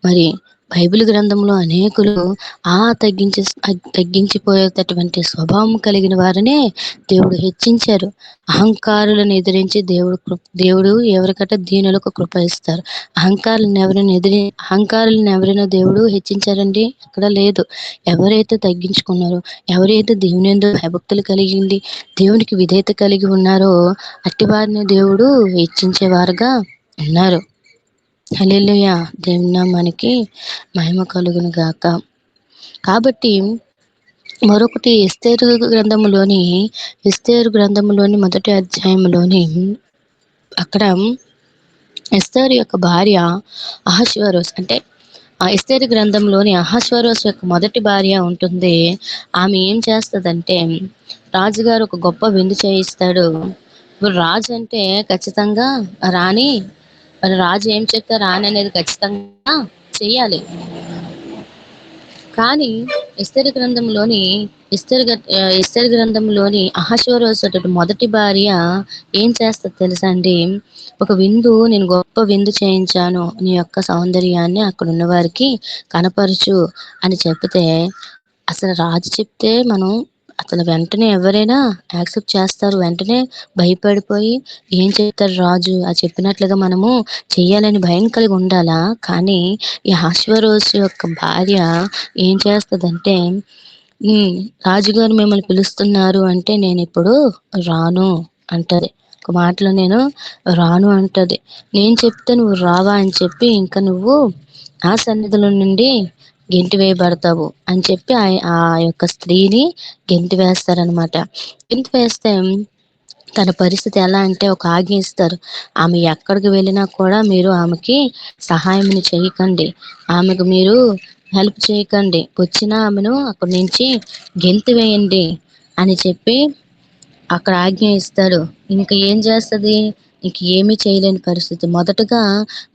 మరి బైబిల్ గ్రంథంలో అనేకులు తగ్గించిపోయేటటువంటి స్వభావం కలిగిన వారినే దేవుడు హెచ్చించారు. అహంకారులను ఎదిరించి దేవుడు ఎవరికట దీనులకు కృప ఇస్తారు. అహంకారులను ఎవరైనా దేవుడు హెచ్చించారండి? అక్కడ లేదు. ఎవరైతే తగ్గించుకున్నారో, ఎవరైతే దేవుని యందు భయభక్తులు కలిగింది, దేవునికి విధేయత కలిగి ఉన్నారో అట్టి వారిని దేవుడు హెచ్చించేవారుగా ఉన్నారు. హల్లెలూయా! దేవుని నామానికి మహిమ కలుగును గాక. కాబట్టి మరొకటి ఎస్తేరు గ్రంథములోని మొదటి అధ్యాయంలోని అక్కడ ఎస్తేరు యొక్క భార్య అహష్వేరోష్, అంటే ఆ ఎస్తేరు గ్రంథంలోని అహష్వేరోష్ యొక్క మొదటి భార్య ఉంటుంది. ఆమె ఏం చేస్తుందంటే, రాజుగారు ఒక గొప్ప విందు చేయిస్తాడు. ఇప్పుడు రాజు అంటే ఖచ్చితంగా రాణి, మరి రాజు ఏం చెప్తే రాణి అనేది ఖచ్చితంగా చెయ్యాలి. కానీ ఎస్తేరు గ్రంథంలోని అహష్వేరోషు మొదటి భార్య ఏం చేస్తుంది తెలుసా అండి? ఒక విందు, నేను గొప్ప విందు చేయించాను, నీ యొక్క సౌందర్యాన్ని అక్కడ ఉన్న వారికి కనపరచు అని చెప్తే, అసలు రాజు చెప్తే మనం అసలు వెంటనే ఎవరైనా యాక్సెప్ట్ చేస్తారు. వెంటనే భయపడిపోయి ఏం చెప్తారు రాజు, ఆ చెప్పినట్లుగా మనము చెయ్యాలని భయం కలిగి ఉండాలా? కానీ ఈ అహష్వేరోషు యొక్క భార్య ఏం చేస్తుందంటే, రాజుగారు మిమ్మల్ని పిలుస్తున్నారు అంటే నేను ఇప్పుడు రాను అంటది. ఒక మాటలో నేను రాను అంటది. నేను చెప్తే నువ్వు రావా అని చెప్పి ఇంకా నువ్వు నా సన్నిధిలో నుండి గెంటి వేయబడతావు అని చెప్పి ఆ యొక్క స్త్రీని గెంటి వేస్తారనమాట. గెంటి వేస్తే తన పరిస్థితి ఎలా అంటే ఒక ఆజ్ఞ ఇస్తారు. ఆమె ఎక్కడికి వెళ్ళినా కూడా మీరు ఆమెకి సహాయం చేయకండి, ఆమెకు మీరు హెల్ప్ చేయకండి, వచ్చిన ఆమెను అక్కడి నుంచి గెంతి వేయండి అని చెప్పి అక్కడ ఆజ్ఞ ఇస్తాడు. ఇంకా ఏం చేస్తుంది? ఇంక ఏమీ చేయలేని పరిస్థితి. మొదటగా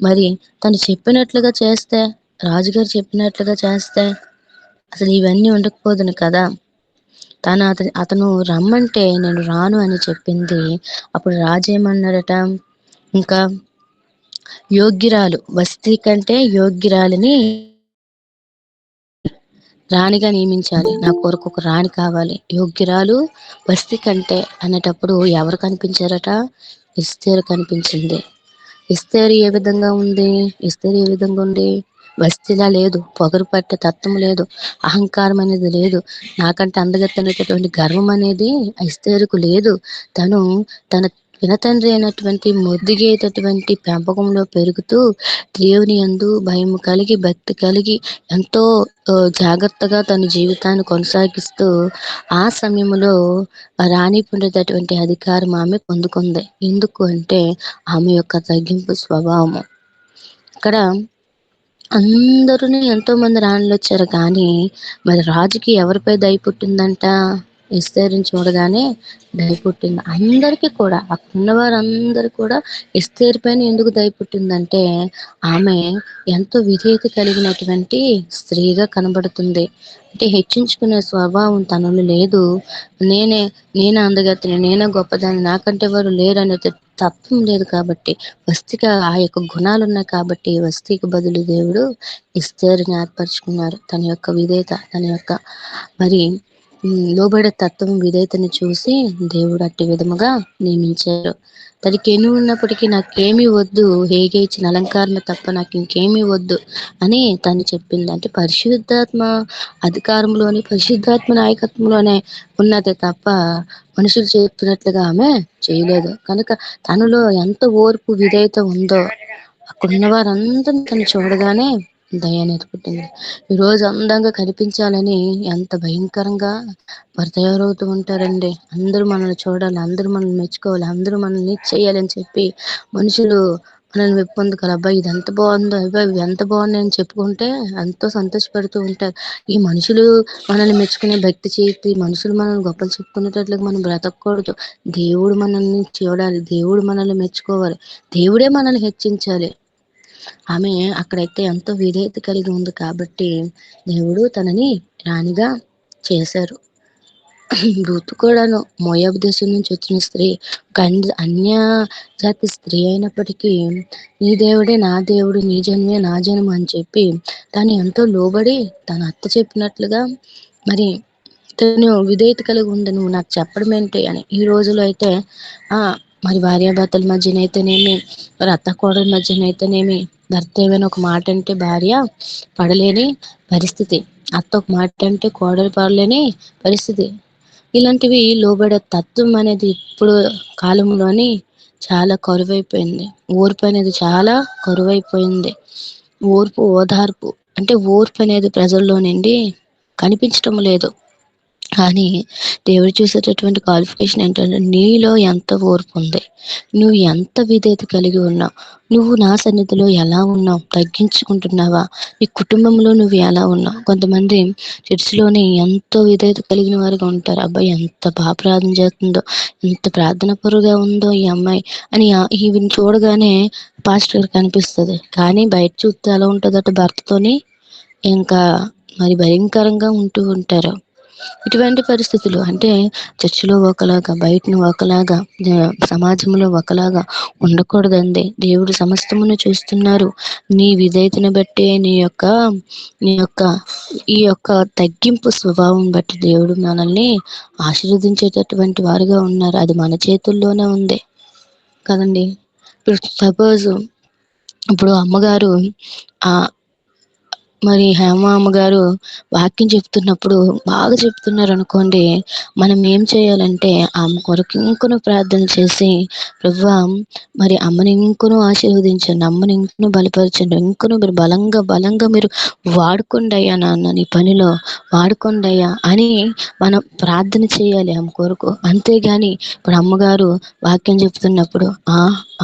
మరి తను చెప్పినట్లుగా చేస్తే, రాజుగారు చెప్పినట్లుగా చేస్తే అసలు ఇవన్నీ ఉండకపోదును కదా. అతను రమ్మంటే నేను రాను అని చెప్పింది. అప్పుడు రాజు ఏమన్నాడట, ఇంకా యోగ్యురాలు, వస్తీ కంటే యోగ్యురాలిని రాణిగా నియమించాలి, నా కొరకు ఒక రాణి కావాలి, యోగ్యురాలు వస్తీ కంటే అనేటప్పుడు ఎవరు కనిపించారట? ఎస్తేరు కనిపించింది. ఎస్తేరు ఏ విధంగా ఉంది? వస్తిలా లేదు, పొగరు పట్టే తత్వం లేదు, అహంకారం అనేది లేదు, నాకంటే అందగత్తనేటటువంటి గర్వం అనేది ఎస్తేరుకు లేదు. తన వినతండ్రి అయినటువంటి మొద్దుగేటటువంటి పెంపకంలో పెరుగుతూ దేవుని యందు భయం కలిగి, భక్తి కలిగి ఎంతో జాగ్రత్తగా తన జీవితాన్ని కొనసాగిస్తూ ఆ సమయంలో రాణి పొందేటటువంటి అధికారం ఆమె పొందుకుంది. ఎందుకు అంటే ఆమె యొక్క తగ్గింపు స్వభావము. ఇక్కడ అందరూని ఎంతో మంది రాణులొచ్చారు కానీ, మరి రాజుకి ఎవరిపై దయ పుట్టిందంట? ఎస్తేరుని చూడగానే దయ పుట్టింది. అందరికీ కూడా, అక్కడున్న వారందరూ కూడా ఎస్తేరు పైన ఎందుకు దయ పుట్టిందంటే, ఆమె ఎంతో విధేయత కలిగినటువంటి స్త్రీగా కనబడుతుంది. అంటే హెచ్చించుకునే స్వభావం తనలో లేదు. నేనే నేనే అందగత్తెని, నేనే గొప్పదాన్ని, నాకంటే ఎవరు లేరనే తత్వం లేదు కాబట్టి, వస్తికి ఆ యొక్క గుణాలున్నాయి కాబట్టి, వస్తికి బదులు దేవుడు ఎస్తేరుని ఏర్పరచుకున్నారు. తన యొక్క విధేయత, తన యొక్క మరి లోబడే తత్వం, విధేయతని చూసి దేవుడు అట్టి విధముగా నియమించారు. తనకి ఎన్ని ఉన్నప్పటికీ నాకేమీ వద్దు, హేగే ఇచ్చిన అలంకారమే తప్ప నాకు ఇంకేమీ వద్దు అని తను చెప్పింది. అంటే పరిశుద్ధాత్మ అధికారంలోని, పరిశుద్ధాత్మ నాయకత్వంలోనే ఉన్నదే తప్ప మనుషులు చెప్పినట్లుగా ఆమె చేయలేదు. కనుక తనలో ఎంత ఓర్పు, విధేయత ఉందో అక్కడున్న వారందరిని తను చూడగానే దయ అనేది పుట్టింది. ఈరోజు అందంగా కనిపించాలని ఎంత భయంకరంగా మరి తయారవుతూ ఉంటారండి. అందరూ మనల్ని చూడాలి, అందరూ మనల్ని మెచ్చుకోవాలి, అందరూ మనల్ని చేయాలని చెప్పి మనుషులు మనల్ని మెప్పొందుకోవాలి. అబ్బాయి ఇది ఎంత బాగుందో, అబ్బాయి ఇవి ఎంత బాగున్నాయని చెప్పుకుంటే ఎంతో సంతోషపడుతూ ఉంటారు. ఈ మనుషులు మనల్ని మెచ్చుకునే భక్తి చేతి, మనుషులు మనల్ని గొప్పలు చెప్పుకునేటట్లుగా మనం బ్రతకూడదు. దేవుడు మనల్ని చూడాలి, దేవుడు మనల్ని మెచ్చుకోవాలి, దేవుడే మనల్ని హెచ్చించాలి. ఆమె అక్కడైతే ఎంతో విధేయత కలిగి ఉంది కాబట్టి దేవుడు తనని రాణిగా చేశారు. రూతు కూడాను మోయాబు దేశం నుంచి వచ్చిన స్త్రీ, ఒక అన్య జాతి స్త్రీ అయినప్పటికీ నీ దేవుడే నా దేవుడు, నీ జనమే నా జనము అని చెప్పి తను ఎంతో లోబడి తన అత్త చెప్పినట్లుగా మరి తను విధేయత కలిగి ఉంది. నువ్వు నాకు చెప్పడం ఏంటి అని. ఈ రోజులో అయితే ఆ మరి భార్యాభర్తల మధ్యనైతేనేమి, మరి అత్త కోడల మధ్యనైతేనేమి, భర్త ఏమైనా ఒక మాట అంటే భార్య పడలేని పరిస్థితి, అత్త ఒక మాట అంటే కోడలు పడలేని పరిస్థితి. ఇలాంటివి లోబడే తత్వం అనేది ఇప్పుడు కాలంలోని చాలా కరువైపోయింది. ఓర్పు అనేది చాలా కరువైపోయింది. ఓర్పు, ఓదార్పు అంటే ఓర్పు అనేది ప్రజల్లో నుండి కనిపించటం లేదు. కానీ దేవుడు చూసేటటువంటి క్వాలిఫికేషన్ ఏంటంటే నీలో ఎంత ఓర్పు ఉంది, నువ్వు ఎంత విధేయత కలిగి ఉన్నావు, నువ్వు నా సన్నిధిలో ఎలా ఉన్నావు, తగ్గించుకుంటున్నావా, నీ కుటుంబంలో నువ్వు ఎలా ఉన్నావు. కొంతమంది చర్చిలోని ఎంతో విధేయత కలిగిన వారుగా ఉంటారు. అబ్బాయి ఎంత బాగా ప్రార్థన చేస్తుందో, ఎంత ప్రార్థన పరుగా ఉందో ఈ అమ్మాయి అని ఈవిని చూడగానే పాస్టర్ గారికి అనిపిస్తుంది. కానీ బయట చూస్తే ఎలా ఉంటుందట, భర్తతోని ఇంకా మరి భయంకరంగా ఉంటూ ఉంటారు. ఇటువంటి పరిస్థితులు అంటే చర్చిలో ఒకలాగా, బయటను ఒకలాగా, సమాజంలో ఒకలాగా ఉండకూడదండి. దేవుడు సమస్తమును చూస్తున్నారు. నీ విధేయతను బట్టే, నీ యొక్క ఈ యొక్క తగ్గింపు స్వభావం బట్టి దేవుడు మనల్ని ఆశీర్వదించేటటువంటి వారుగా ఉన్నారు. అది మన చేతుల్లోనే ఉంది కదండి. ఇప్పుడు సపోజ్ ఇప్పుడు అమ్మగారు ఆ మరి హేమ అమ్మగారు వాక్యం చెప్తున్నప్పుడు బాగా చెప్తున్నారు అనుకోండి, మనం ఏం చేయాలంటే ఆమె కొరకు ఇంకొను ప్రార్థన చేసి, ప్రభువా మరి అమ్మని ఇంకొను ఆశీర్వదించండి, అమ్మని ఇంకొను బలపరచండి, ఇంకొను మీరు బలంగా మీరు వాడుకోండి అయ్యా, నాన్న నీ పనిలో వాడుకోండి అయ్యా అని మనం ప్రార్థన చేయాలి ఆమె కొరకు. అంతేగాని ఇప్పుడు అమ్మగారు వాక్యం చెప్తున్నప్పుడు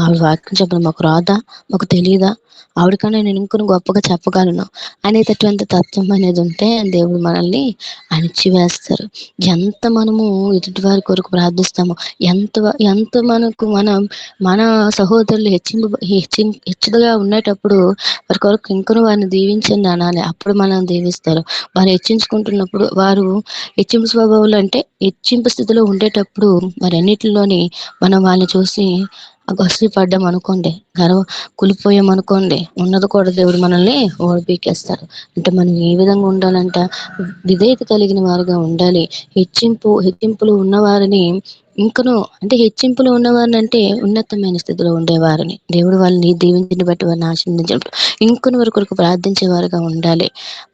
ఆవిడ వాక్యం చెప్పడం మాకు రాదా, మాకు తెలియదా, ఆవిడకన్నా నేను ఇంకొన్ని గొప్పగా చెప్పగలను అనేటటువంటి తత్వం అనేది ఉంటే దేవుడు మనల్ని అణిచివేస్తారు. ఎంత మనము ఎదుటి వారి కొరకు ప్రార్థిస్తామో, ఎంత ఎంత మన సహోదరులు హెచ్చుగా ఉండేటప్పుడు వారి కొరకు ఇంకొను వారిని దీవించండి అనాలి. అప్పుడు మనం దీవిస్తారు. వారు హెచ్చించుకుంటున్నప్పుడు, వారు హెచ్చింపు స్వభావాలు అంటే హెచ్చింపు స్థితిలో ఉండేటప్పుడు మరి అన్నిటిలోని మనం వాళ్ళని చూసి పడ్డాం అనుకోండి, కులిపోయాం అనుకోండి, ఉన్నది కూడా దేవుడు మనల్ని ఓడిపీకేస్తారు. అంటే మనం ఏ విధంగా ఉండాలంట, విధేయత కలిగిన వారుగా ఉండాలి. హెచ్చింపులు ఉన్నవారిని ఇంకను అంటే హెచ్చింపులు ఉన్నవారిని అంటే ఉన్నతమైన స్థితిలో ఉండేవారిని దేవుడు వాళ్ళని దీవించిన బట్టి వారిని ఆశీర్వదించినప్పుడు ఇంకొన్ని వారి కొరకు ప్రార్థించేవారుగా ఉండాలి.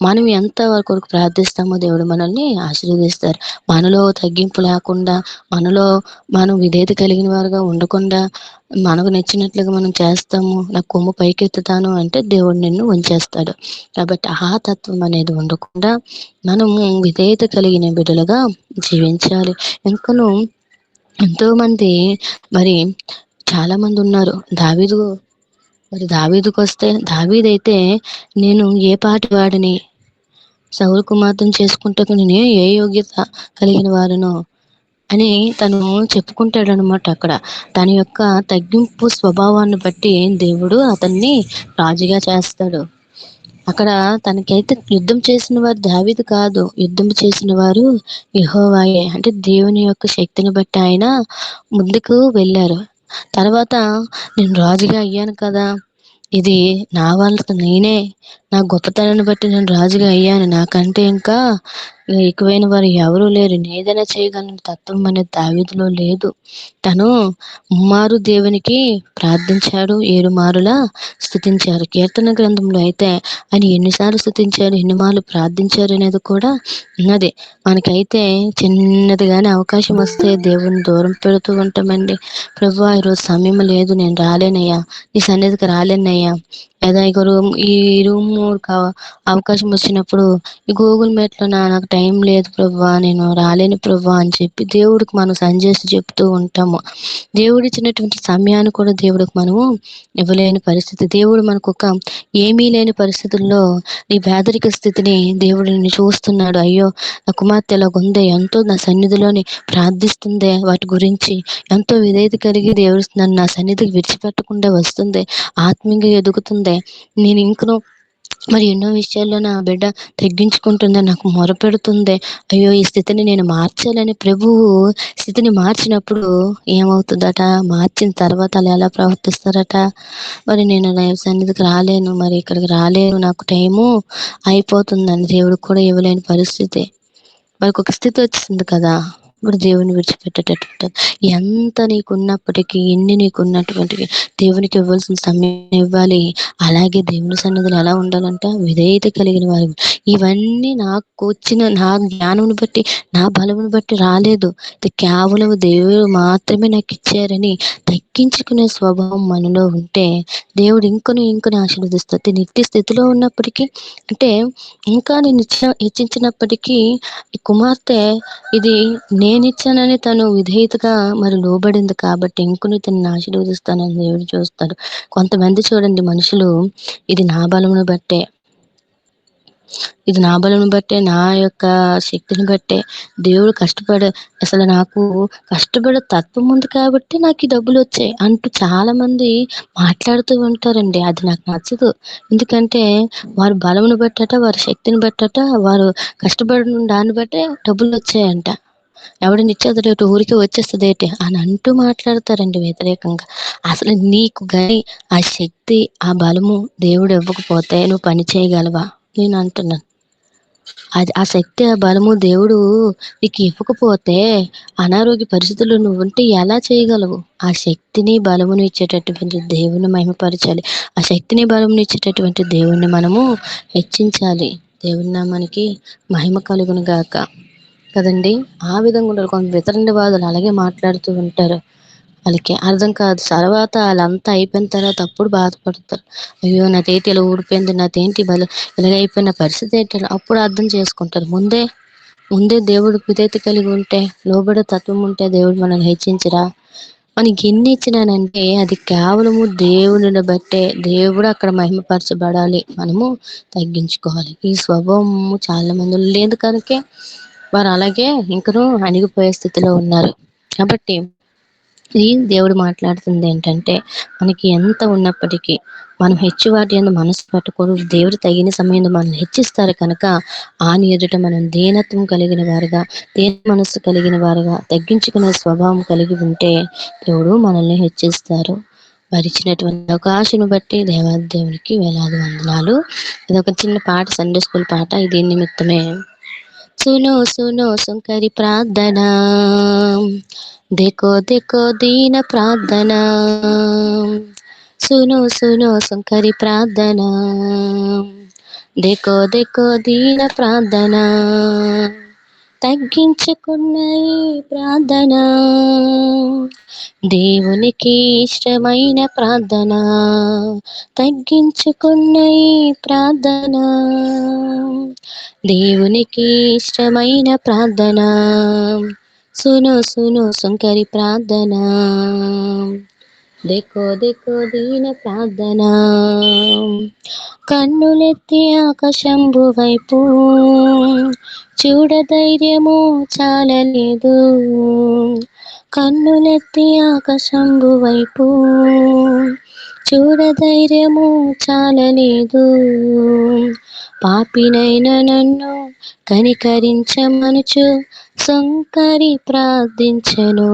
మనం ఎంత వారి కొరకు ప్రార్థిస్తామో దేవుడు మనల్ని ఆశీర్వదిస్తారు. మనలో తగ్గింపు లేకుండా, మనం విధేయత కలిగిన వారుగా ఉండకుండా, మనకు నచ్చినట్లుగా మనం చేస్తాము, నా కొమ్ము పైకెత్తుతాను అంటే దేవుడు నిన్ను ఉంచేస్తాడు. కాబట్టి ఆ తత్వం అనేది ఉండకుండా మనము విధేయత కలిగిన బిడ్డలుగా జీవించాలి. ఇంకను ఎంతో మంది మరి చాలా మంది ఉన్నారు. దావీదు మరి దావీదుకొస్తే దావీదైతే నేను ఏ పాటి వాడిని, సౌలు కుమార్తెను చేసుకుంటకు నేను ఏ యోగ్యత కలిగిన వాడను అని తను చెప్పుకుంటాడనమాట అక్కడ. తన యొక్క తగ్గింపు స్వభావాన్ని బట్టి దేవుడు అతన్ని రాజుగా చేస్తాడు. అక్కడ తనకైతే యుద్ధం చేసిన వారు దావీదు కాదు. యుద్ధం చేసిన వారు యెహోవాయే. అంటే దేవుని యొక్క శక్తిని బట్టి ఆయన ముందుకు వెళ్ళారు. తర్వాత నేను రాజుగా అయ్యాను కదా! ఇది నా వల్ల నేనే నా గొప్పతనాన్ని బట్టి నేను రాజుగా అయ్యాను. నాకంటే ఇంకా ఎక్కువైన వారు ఎవరూ లేరు. నేనేదైనా చేయగలను తత్వం అనేది దావీదులో లేదు. తను ముమ్మారు దేవునికి ప్రార్థించాడు. 7 మారులా స్తుతించారు. కీర్తన గ్రంథంలో అయితే ఆయన ఎన్నిసార్లు స్తుతించారు, ఎన్ని మార్లు ప్రార్థించారు అనేది కూడా ఉన్నది. మనకైతే చిన్నదిగానే అవకాశం వస్తే దేవుడిని దూరం పెడుతూ ఉంటామండి. ప్రభువా ఈరోజు సమయం లేదు, నేను రాలేనయ్యా, నీ సన్నిధికి రాలేనయ్యా. లేదా ఇక ఈ రూము అవకాశం వచ్చినప్పుడు ఈ గూగుల్ మీట్‌లో నాకు టైం లేదు ప్రభువా, నేను రాలేను ప్రభువా అని చెప్పి దేవుడికి మనం సంజేసి చెప్తూ ఉంటాము. దేవుడిచ్చినటువంటి సమయాన్ని కూడా దేవుడికి మనము ఇవ్వలేని పరిస్థితి. దేవుడు మనకొక ఏమీ లేని పరిస్థితుల్లో నీ పేదరిక స్థితిని దేవుడు నిన్ను చూస్తున్నాడు. అయ్యో! నా కుమార్తె ఇలాగుందే, ఎంతో నా సన్నిధిలోని ప్రార్థిస్తుందే, వాటి గురించి ఎంతో విధేయత కలిగి దేవుడు నన్ను నా సన్నిధికి విడిచిపెట్టకుండా వస్తుంది, ఆత్మీయంగా ఎదుగుతుంది. నేను ఇంకను మరి ఎన్నో విషయాల్లో నా బిడ్డ తగ్గించుకుంటుంది, నాకు మొరపెడుతుంది. అయ్యో! ఈ స్థితిని నేను మార్చాలని ప్రభువు స్థితిని మార్చినప్పుడు ఏమవుతుందట, మార్చిన తర్వాత ఆళ్ళు ఎలా ప్రవర్తిస్తారట, మరి నేను నా సన్నిధికి రాలేను, మరి ఇక్కడికి రాలేను, నాకు టైము అయిపోతుందని దేవుడికి కూడా ఇవ్వలేని పరిస్థితి. వాళ్ళకొక స్థితి వచ్చింది కదా! ఇప్పుడు దేవుడిని విడిచిపెట్టేటట్టు ఎంత నీకున్నప్పటికీ, ఎన్ని నీకున్నటువంటివి దేవునికి ఇవ్వాల్సిన సమయం ఇవ్వాలి. అలాగే దేవుని సన్నిధిలో ఎలా ఉండాలంటే విధేయత కలిగిన వారు. ఇవన్నీ నాకొచ్చిన నా జ్ఞానమును బట్టి, నా బలమును బట్టి రాలేదు. ఇది కేవలం దేవుడు మాత్రమే నాకిచ్చారని తగ్గించుకునే స్వభావం మనలో ఉంటే దేవుడు ఇంకను ఇంకను ఆశీర్వదిస్తాడు. తిను ఎట్టి స్థితిలో ఉన్నప్పటికీ, అంటే ఇంకా నేను హెచ్చించినప్పటికీ ఈ కుమార్తె ఇది నేనిచ్చానని తను విధేయతగా మరి లోబడింది కాబట్టి ఇంకను తనని ఆశీర్వదిస్తానని దేవుడు చూస్తాడు. కొంతమంది చూడండి మనుషులు, ఇది నా బలమును బట్టే, ఇది నా బలమును బట్టే, నా యొక్క శక్తిని బట్టే దేవుడు అసలు నాకు కష్టపడే తత్వం ఉంది కాబట్టి నాకు ఈ డబ్బులొచ్చాయి అంటూ చాలామంది మాట్లాడుతూ ఉంటారండి. అది నాకు నచ్చదు. ఎందుకంటే వారి బలమును బట్టట, వారి శక్తిని బట్టట, వారు కష్టపడిన దాన్ని బట్టే డబ్బులొచ్చాయంట. ఎవడైనా ఇచ్చేది ఊరికే వచ్చేస్తదేటి అని అంటూ మాట్లాడతారండి వ్యతిరేకంగా. అసలు నీకు గాని ఆ శక్తి, ఆ బలము దేవుడు ఇవ్వకపోతే నువ్వు పని చేయగలవా? నేను అంటున్నాను. అది ఆ శక్తి, ఆ బలము దేవుడు నీకు ఇవ్వకపోతే అనారోగ్య పరిస్థితుల్లో నువ్వుంటే ఎలా చేయగలవు? ఆ శక్తిని, బలమును ఇచ్చేటటువంటి దేవుని మహిమపరచాలి. ఆ శక్తిని, బలమును ఇచ్చేటటువంటి దేవుణ్ణి మనము హెచ్చించాలి. దేవుని నామానికి మహిమ కలుగును గాక. కదండీ! ఆ విధంగా ఉండాలి. కొంత వితండవాదులు అలాగే మాట్లాడుతూ ఉంటారు. వాళ్ళకి అర్థం కాదు. తర్వాత ఆళ్ళంతా అయిపోయిన తర్వాత అప్పుడు బాధపడతారు. అయ్యో! నాదేంటి ఇలా ఊడిపోయింది, నాదేంటి ఇలాగైపోయిన పరిస్థితి ఏంటి, అప్పుడు అర్థం చేసుకుంటారు. ముందే దేవుడికి విధేయత కలిగి ఉంటే, లోబడే తత్వం ఉంటే దేవుడు మనల్ని హెచ్చించరా? మనకి ఎన్ని ఇచ్చినానంటే అది కేవలము దేవునిని బట్టే. దేవుడు అక్కడ మహిమపరచబడాలి. మనము తగ్గించుకోవాలి. ఈ స్వభావము చాలా మందిలో లేదు కనుకే వారు అలాగే ఇంకనూ అణిగిపోయే స్థితిలో ఉన్నారు. కాబట్టి ఈ దేవుడు మాట్లాడుతుంది ఏంటంటే, మనకి ఎంత ఉన్నప్పటికీ మనం హెచ్చు వాటి యందు మనసు పెట్టకూడదు. దేవుడు తగిన సమయంలో మనల్ని హెచ్చిస్తారు కనుక ఆయన ఎదుట మనం దీనత్వం కలిగిన వారుగా, దీన మనస్సు కలిగిన వారుగా, తగ్గించుకునే స్వభావం కలిగి ఉంటే దేవుడు మనల్ని హెచ్చిస్తారు. వారిచ్చినటువంటి అవకాశాన్ని బట్టి దేవాది దేవునికి వేలాది వందనాలు. ఇదొక చిన్న పాట, సండే స్కూల్ పాట. ఇది నిమిత్తమే सुनो सुनो सुंकरी प्रार्थना, देखो देखो दीन प्रार्थना, सुनो सुनो सुंकरी प्रार्थना, देखो देखो दीन प्रार्थना, తగ్గించుకున్న ఈ ప్రార్థన దేవునికి ఇష్టమైన ప్రార్థన, తగ్గించుకున్న ఈ ప్రార్థన దేవునికి ఇష్టమైన ప్రార్థన, సును సును సుంకరి ప్రార్థన, देखो देखो దీన ప్రార్థన, కన్నులెత్తి ఆకాశంబు వైపు చూడ ధైర్యము చాలలేదు. కన్నులెత్తి ఆకాశంబు వైపు చూడ ధైర్యము చాలలేదు. పాపినైన నన్ను కనికరించమనుచు సొంకరి ప్రార్థించెను.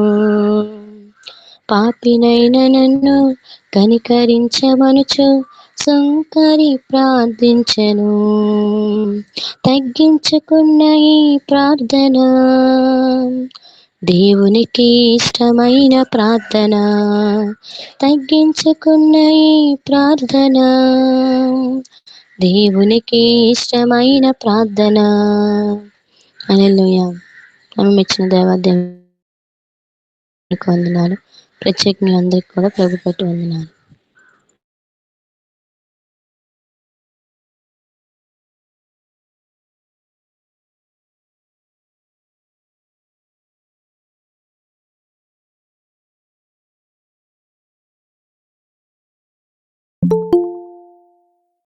పాపినైన నన్ను కనికరించమనుచు సొంకరి ప్రార్థించెను. తగ్గించుకున్న ఈ ప్రార్థన దేవునికి ఇష్టమైన ప్రార్థన. తగ్గించుకున్న ఈ ప్రార్థన దేవునికి ఇష్టమైన ప్రార్థన. హల్లెలూయా. మనం ఇచ్చిన దేవాదేవునికి వందనాలు. ప్రత్యేకంగా అందరికి కూడా ప్రభు పెట్టి వందనాలు.